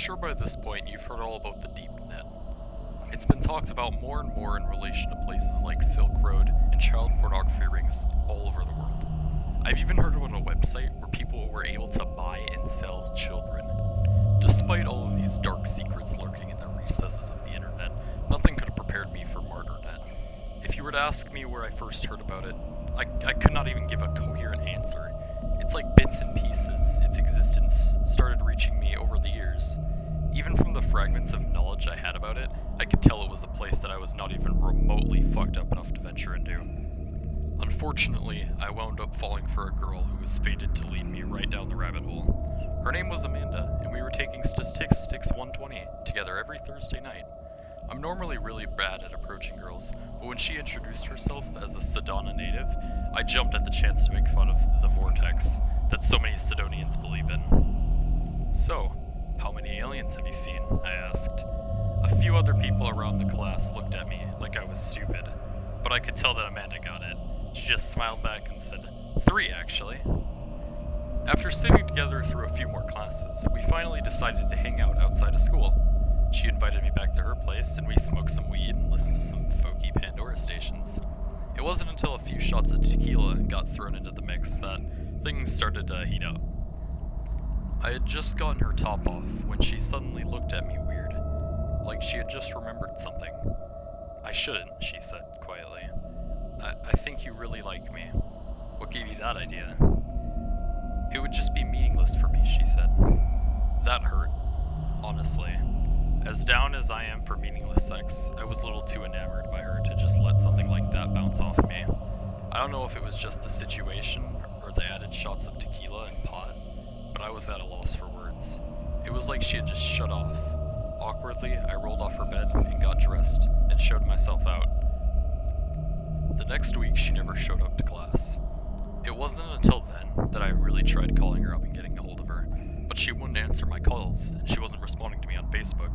sure by this point you've heard all about the deep net. It's been talked about more and more in relation to places like Silk Road and child pornography rings all over the world. I've even heard about a website where people were able to buy and sell children. Despite all of these dark secrets lurking in the recesses of the internet, nothing could have prepared me for MartyrNet. If you were to ask me where I first heard about it, I could not even give a coherent answer. It's like bits and pieces. Its existence started reaching me over the years. Even from the fragments of knowledge I had about it, I could tell it was a place that I was not even remotely fucked up enough to venture into. Unfortunately, I wound up falling for a girl who was fated to lead me right down the rabbit hole. Her name was Amanda, and we were taking Statistics 120 together every Thursday night. I'm normally really bad at approaching girls, but when she introduced herself as a Sedona native, I jumped at the chance to make fun of the vortex that so many Sidonians believe in. So, how many aliens have you seen? I asked. A few other people around the class looked at me like I was stupid, but I could tell that Amanda got it. She just smiled back and said, 3 actually. After sitting together through a few more classes, we finally decided to hang out outside of school. She invited me back to her place, and we smoked some weed and listened to some folky Pandora stations. It wasn't until a few shots of tequila got thrown into the mix that things started to heat up. I had just gotten her top off when she suddenly looked at me weird, like she had just remembered something. I shouldn't, she said quietly. I think you really like me. What gave you that idea? It would just be meaningless for me, she said. That hurt, honestly. As down as I am for meaningless sex, I was a little too enamored by her to just let something like that bounce off me. I don't know if it was just the situation or the added shots of tequila and pot, but I was at a loss for words. It was like she had just shut off. Awkwardly, I rolled off her bed and got dressed and showed myself out. The next week, she never showed up to class. It wasn't until then that I really tried calling her up and getting a hold of her, but she wouldn't answer my calls, and she wasn't responding to me on Facebook.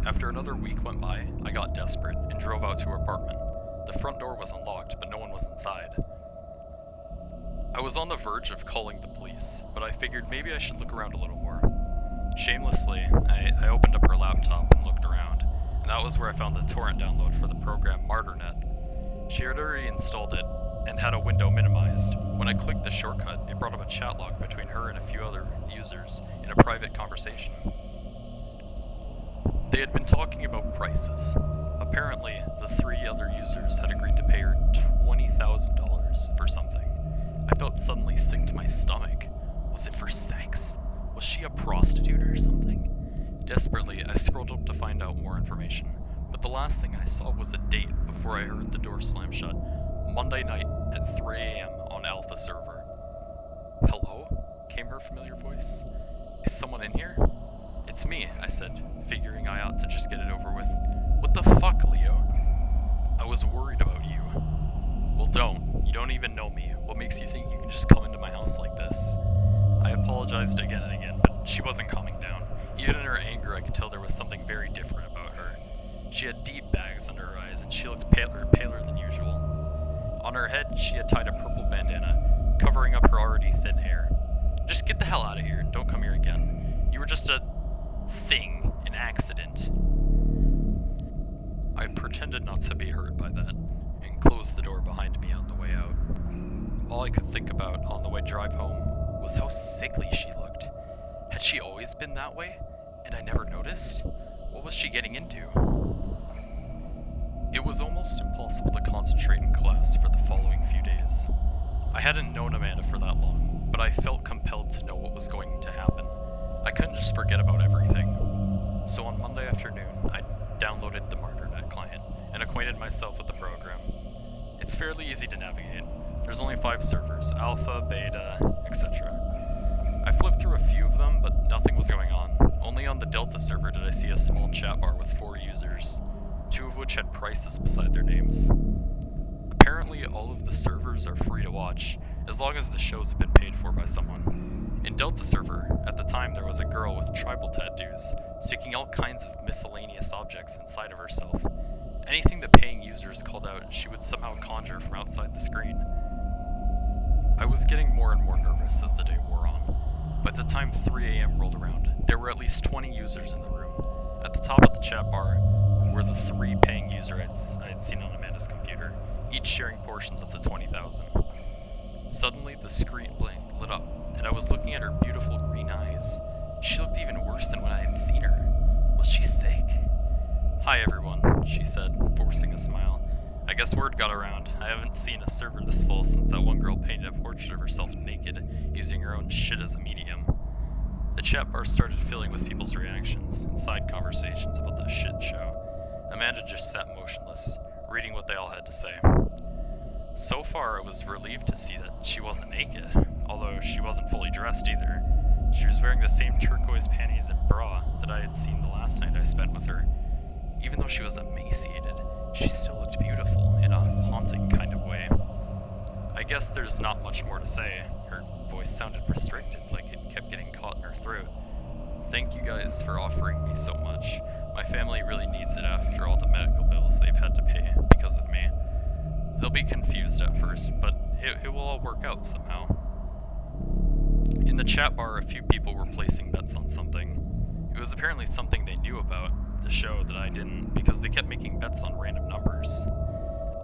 After another week went by, I got desperate and drove out to her apartment. The front door was unlocked, but no one was inside. I was on the verge of calling the police, but I figured maybe I should look around a little more. Shamelessly, I opened up her laptop and looked around, and that was where I found the torrent download for the program MartyrNet. She had already installed it and had a window minimized. When I clicked the shortcut, it brought up a chat log between her and a few other users in a private conversation. They had been talking about prices. Apparently, the 3 other users had agreed to pay her $20,000 for something. I felt suddenly sick to my stomach. Was it for sex? Was she a prostitute or something? Desperately, I scrolled up to find out more information, but the last thing I saw was a date before I heard the door slam shut. Monday night at 3 a.m. on Alpha server. Hello? Came her familiar voice. Is someone in here? It's me, I said, figuring I ought to just get it over with. What the fuck, Leo? I was worried about you. Well, don't. You don't even know me. What makes you think you can just come into my house like this? I apologized again and again, but she wasn't calming down. Even in her anger, I could tell there was something very different about her. She had deep bags under her eyes, and she looked paler than usual. On her head, she had tied a purple bandana, covering up her already thin hair. Just get the hell out of here, and don't come here again. You were just a thing, an accident. I pretended not to be hurt by that, and closed the door behind me on the way out. All I could think about on the way drive home was how sickly she looked. Had she always been that way, and I never noticed? What was she getting into? It was almost impossible to concentrate in class for the following few days. I hadn't known Amanda for that long, but I felt compelled to know what was going to happen. I couldn't just forget about everything. So on Monday afternoon, I downloaded the MartyrNet client and acquainted myself with the program. It's fairly easy to navigate. There's only 5 servers, Alpha, Beta, etc. I flipped through a few of them, but nothing was going on. Only on the Delta server did I see a small chat bar with 4 users, 2 of which had prices beside their names. Apparently, all of the servers are free to watch, as long as the shows have been paid for by someone. In Delta server, at the time there was a girl with tribal tattoos, sticking all kinds of miscellaneous objects inside of herself. Anything the paying users called out, she would somehow conjure from outside the screen. I was getting more and more nervous as the day wore on. By the time 3 a.m. rolled around, there were 20 users in the room. At the top of the chat bar were the 3 paying users I had seen on Amanda's computer, each sharing portions of the 20,000. Suddenly, the screen lit up, and I was looking at her beautiful green eyes. She looked even worse than when I had seen her. Was she sick? "Hi everyone," she said, forcing a smile. "I guess word got around. I haven't seen a server this full since that one girl painted a portrait of herself naked, using her own shit as a medium." The chat bar started filling with people's reactions and side conversations about the shit show. Amanda just sat motionless, reading what they all had to say. So far, I was relieved to see that she wasn't naked, although she wasn't fully dressed either. She was wearing the same turquoise panties and bra that I had seen the last night I spent with her. Even though she was emaciated, she still looked beautiful in a haunting kind of way. I guess there's not much more to say. Her voice sounded restricted, like it kept getting caught in her throat. "Thank you guys for offering me so much. My family really needs it after all the medical bills they've had to pay because of me. They'll be confused at first, but it will all work out somehow." In the chat bar, a few people were placing bets on something. It was apparently something they knew about the show that I didn't, because they kept making bets on random numbers.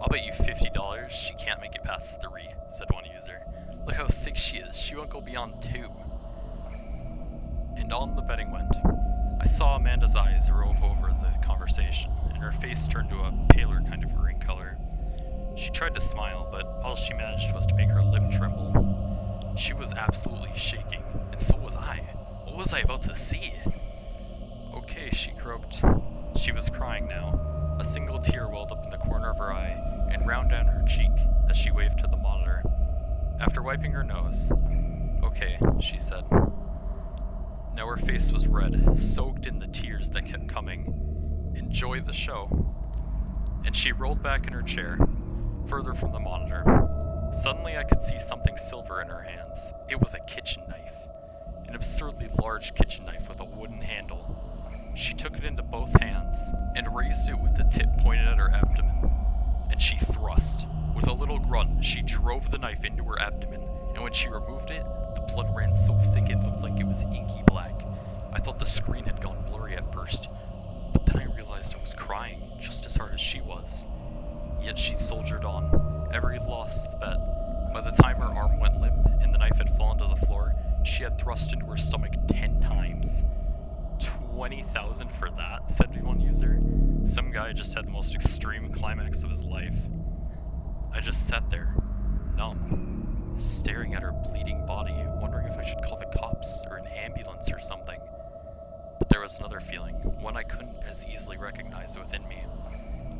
"I'll bet you $50 she can't make it past 3, said one user. "Look how sick she is. She won't go beyond 2. And on the betting went. I saw Amanda's eyes rove over the conversation, and her face turned to a paler kind of green color. She tried to smile, but all she managed was to make her lip tremble. She was absolutely shaking, and so was I. What was I about to see? "Okay," she croaked. She was crying now. A single tear welled up in the corner of her eye and round down her cheek as she waved to the monitor. After wiping her nose, "Okay," she said. Now her face was red, soaked in the tears that kept coming. "Enjoy the show." And she rolled back in her chair, further from the monitor. Suddenly I could see something silver in her hands. It was a kitchen knife. An absurdly large kitchen knife with a wooden handle. She took it into both hands and raised it with the tip pointed at her abdomen. And she thrust. With a little grunt, she drove the knife into her abdomen, and when she removed it, the blood ran so thick it looked like it was inky black. I thought the screen had gone blurry at first, but then I realized I was crying just as hard as she was. Yet she soldiered on, ever lost the bet. By the time her arm went limp and the knife had fallen to the floor, she had thrust into her stomach 10 times. 20,000 for that, said one user. Some guy just had the most extreme climax of his life. I just sat there, numb, staring at her bleeding body, wondering if I should call the cops or an ambulance or something. But there was another feeling, one I couldn't as easily recognize within me.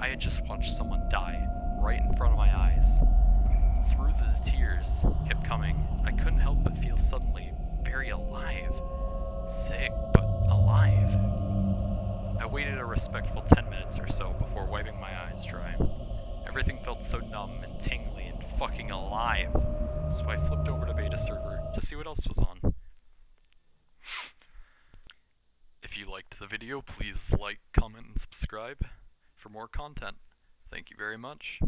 I had just watched someone die, right in front of my eyes. Through the tears kept coming, I couldn't help but feel suddenly very alive. Sick, but alive. I waited a respectful 10 minutes or so before wiping my eyes dry. Everything felt so numb and tingly and fucking alive, so I flipped over to beta server to see what else was on. If you liked the video, please like, comment, and subscribe for more content. Thank you very much.